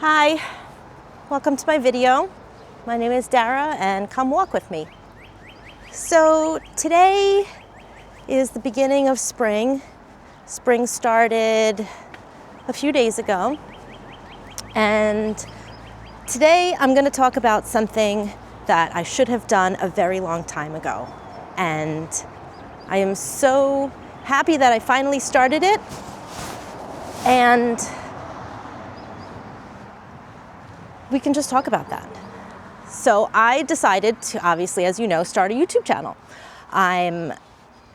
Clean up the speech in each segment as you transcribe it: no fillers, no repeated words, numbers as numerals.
Hi, welcome to my video. My name is Dara and come walk with me. So today is the beginning of spring. Spring started a few days ago, and today I'm going to talk about something that I should have done a very long time ago, and I am so happy that I finally started it. And we can just talk about that. So I decided to, obviously, as you know, start a YouTube channel. I'm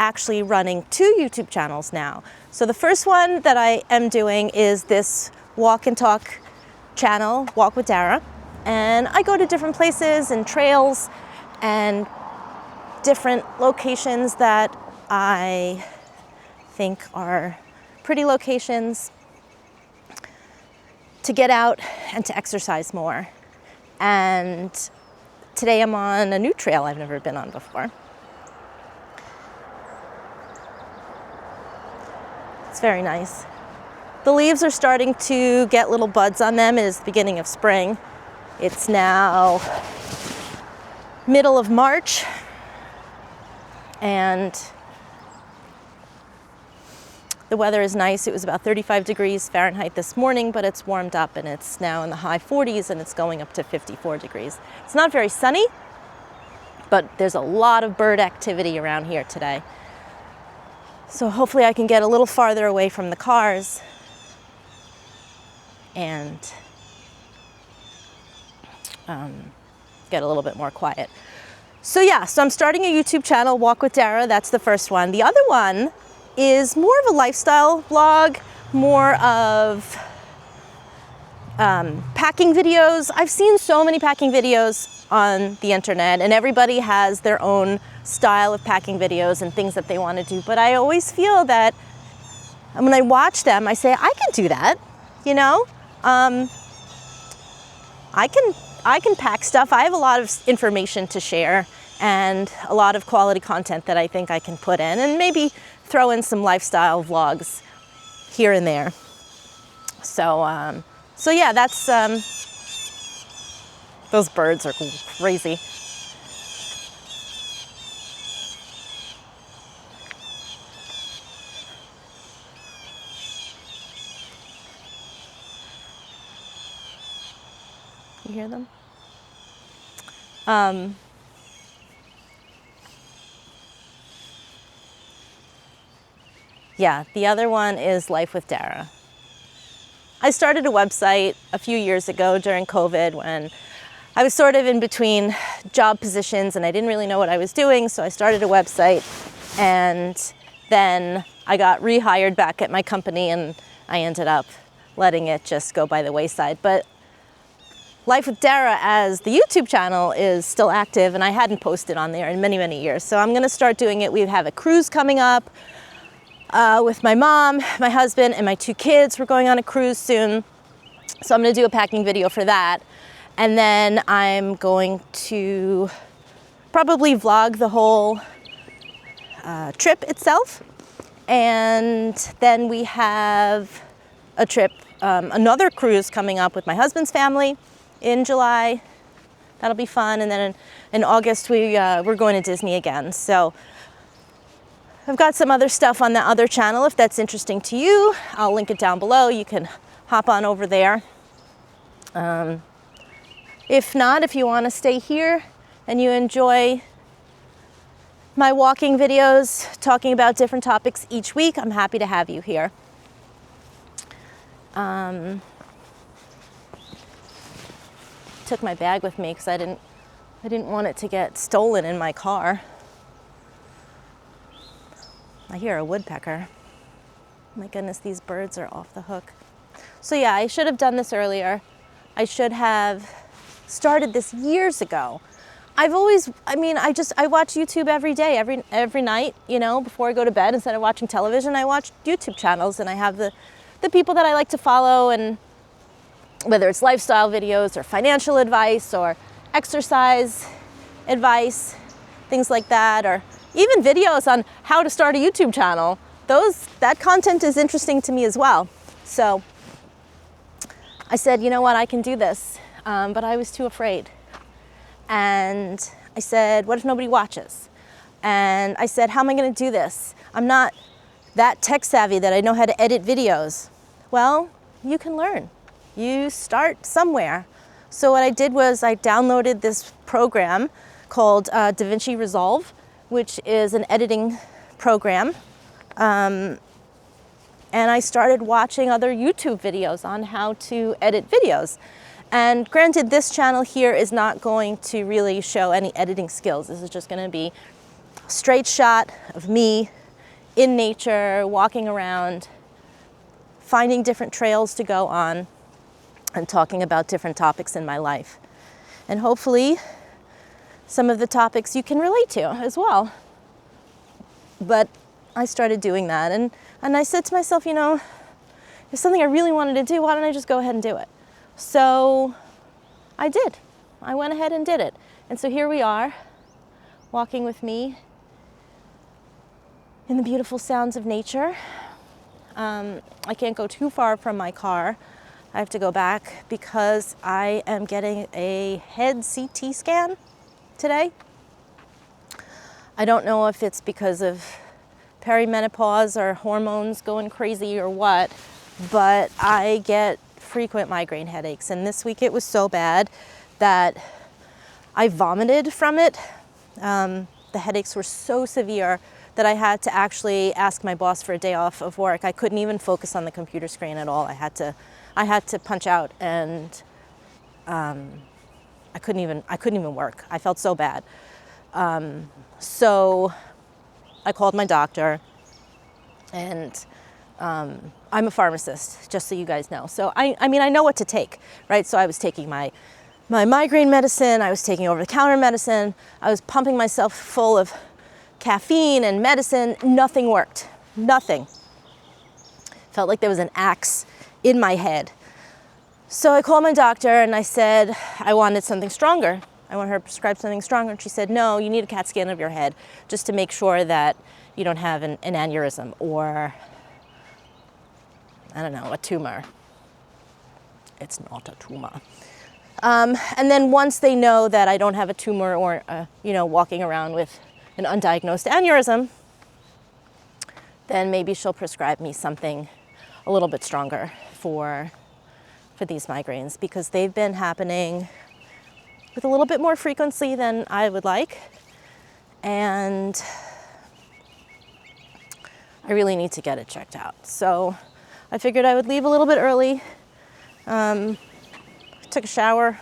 actually running 2 YouTube channels now. So the first one that I am doing is this walk and talk channel, Walk with Dara. And I go to different places and trails and different locations that I think are pretty locations to get out and to exercise more. And today I'm on a new trail I've never been on before. It's very nice. The leaves are starting to get little buds on them. It is the beginning of spring. It's now middle of March, and the weather is nice. It was about 35 degrees Fahrenheit this morning, but it's warmed up and it's now in the high 40s and it's going up to 54 degrees. It's not very sunny, but there's a lot of bird activity around here today. So hopefully I can get a little farther away from the cars and get a little bit more quiet. So yeah, so I'm starting a YouTube channel, Walk with Dara. That's the first one. The other one is more of a lifestyle vlog, more of packing videos. I've seen so many packing videos on the internet, and everybody has their own style of packing videos and things that they want to do. But I always feel that when I watch them, I say, I can do that, you know? I can pack stuff. I have a lot of information to share and a lot of quality content that I think I can put in, and maybe throw in some lifestyle vlogs here and there. So, so yeah, that's, those birds are crazy. You hear them? Yeah, the other one is Life with Dara. I started a website a few years ago during COVID when I was sort of in between job positions and I didn't really know what I was doing, so I started a website, and then I got rehired back at my company and I ended up letting it just go by the wayside. But Life with Dara as the YouTube channel is still active, and I hadn't posted on there in many, many years. So I'm gonna start doing it. We have a cruise coming up with my mom, my husband, and my 2 kids. We're going on a cruise soon. So I'm gonna do a packing video for that. And then I'm going to probably vlog the whole trip itself. And then we have a trip, another cruise coming up with my husband's family in July. That'll be fun. And then in August, we're going to Disney again. So I've got some other stuff on the other channel. If that's interesting to you, I'll link it down below. You can hop on over there. If not, if you want to stay here and you enjoy my walking videos, talking about different topics each week, I'm happy to have you here. Took my bag with me because I didn't want it to get stolen in my car. I hear a woodpecker. My goodness, these birds are off the hook. So yeah, I should have done this earlier. I should have started this years ago. I watch YouTube every day, every night, you know, before I go to bed. Instead of watching television, I watch YouTube channels, and I have the people that I like to follow, and whether it's lifestyle videos or financial advice or exercise advice, things like that, or even videos on how to start a YouTube channel. That content is interesting to me as well. So I said, you know what, I can do this, but I was too afraid. And I said, what if nobody watches? And I said, how am I going to do this? I'm not that tech savvy that I know how to edit videos. Well, you can learn. You start somewhere. So what I did was I downloaded this program called DaVinci Resolve, which is an editing program. And I started watching other YouTube videos on how to edit videos. And granted, this channel here is not going to really show any editing skills. This is just going to be a straight shot of me in nature, walking around, finding different trails to go on, and talking about different topics in my life. And hopefully, some of the topics you can relate to as well. But I started doing that, and I said to myself, you know, there's something I really wanted to do, why don't I just go ahead and do it? So I did. I went ahead and did it. And so here we are, walking with me in the beautiful sounds of nature. I can't go too far from my car. I have to go back because I am getting a head CT scan today. I don't know if it's because of perimenopause or hormones going crazy or what, but I get frequent migraine headaches. And this week it was so bad that I vomited from it. The headaches were so severe that I had to actually ask my boss for a day off of work. I couldn't even focus on the computer screen at all. I had to punch out, and I couldn't even work. I felt so bad. So I called my doctor, and I'm a pharmacist, just so you guys know. So I mean, I know what to take, right? So I was taking my migraine medicine, I was taking over-the-counter medicine, I was pumping myself full of caffeine and medicine. Nothing worked, nothing. Felt like there was an axe in my head. So I called my doctor and I said I wanted something stronger. I want her to prescribe something stronger. And she said, no, you need a CAT scan of your head just to make sure that you don't have an aneurysm or, I don't know, a tumor. It's not a tumor. And then once they know that I don't have a tumor or, walking around with an undiagnosed aneurysm, then maybe she'll prescribe me something a little bit stronger for these migraines, because they've been happening with a little bit more frequency than I would like. And I really need to get it checked out. So I figured I would leave a little bit early. Took a shower,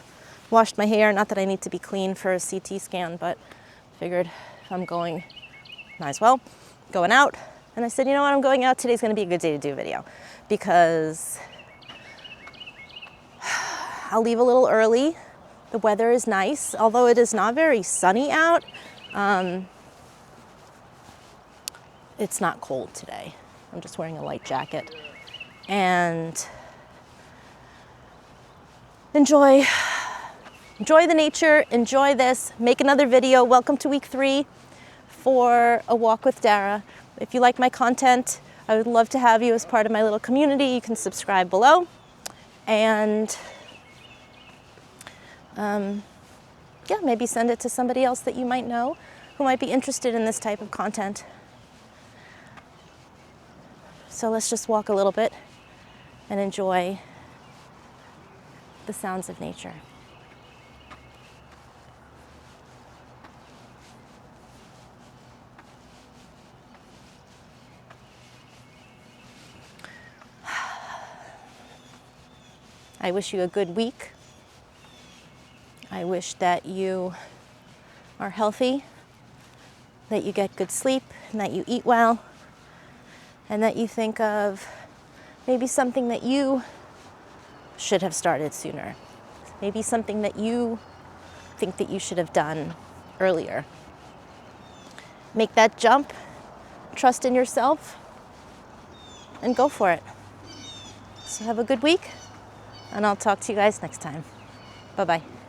washed my hair. Not that I need to be clean for a CT scan, but figured if I'm going, might as well, going out. And I said, you know what, I'm going out. Today's gonna be a good day to do a video, because I'll leave a little early. The weather is nice, although it is not very sunny out. It's not cold today. I'm just wearing a light jacket. And enjoy the nature, enjoy this, make another video. Welcome to week 3 for A Walk with Dara. If you like my content, I would love to have you as part of my little community. You can subscribe below. And yeah, maybe send it to somebody else that you might know who might be interested in this type of content. So let's just walk a little bit and enjoy the sounds of nature. I wish you a good week. I wish that you are healthy, that you get good sleep, and that you eat well, and that you think of maybe something that you should have started sooner. Maybe something that you think that you should have done earlier. Make that jump, trust in yourself, and go for it. So have a good week, and I'll talk to you guys next time. Bye-bye.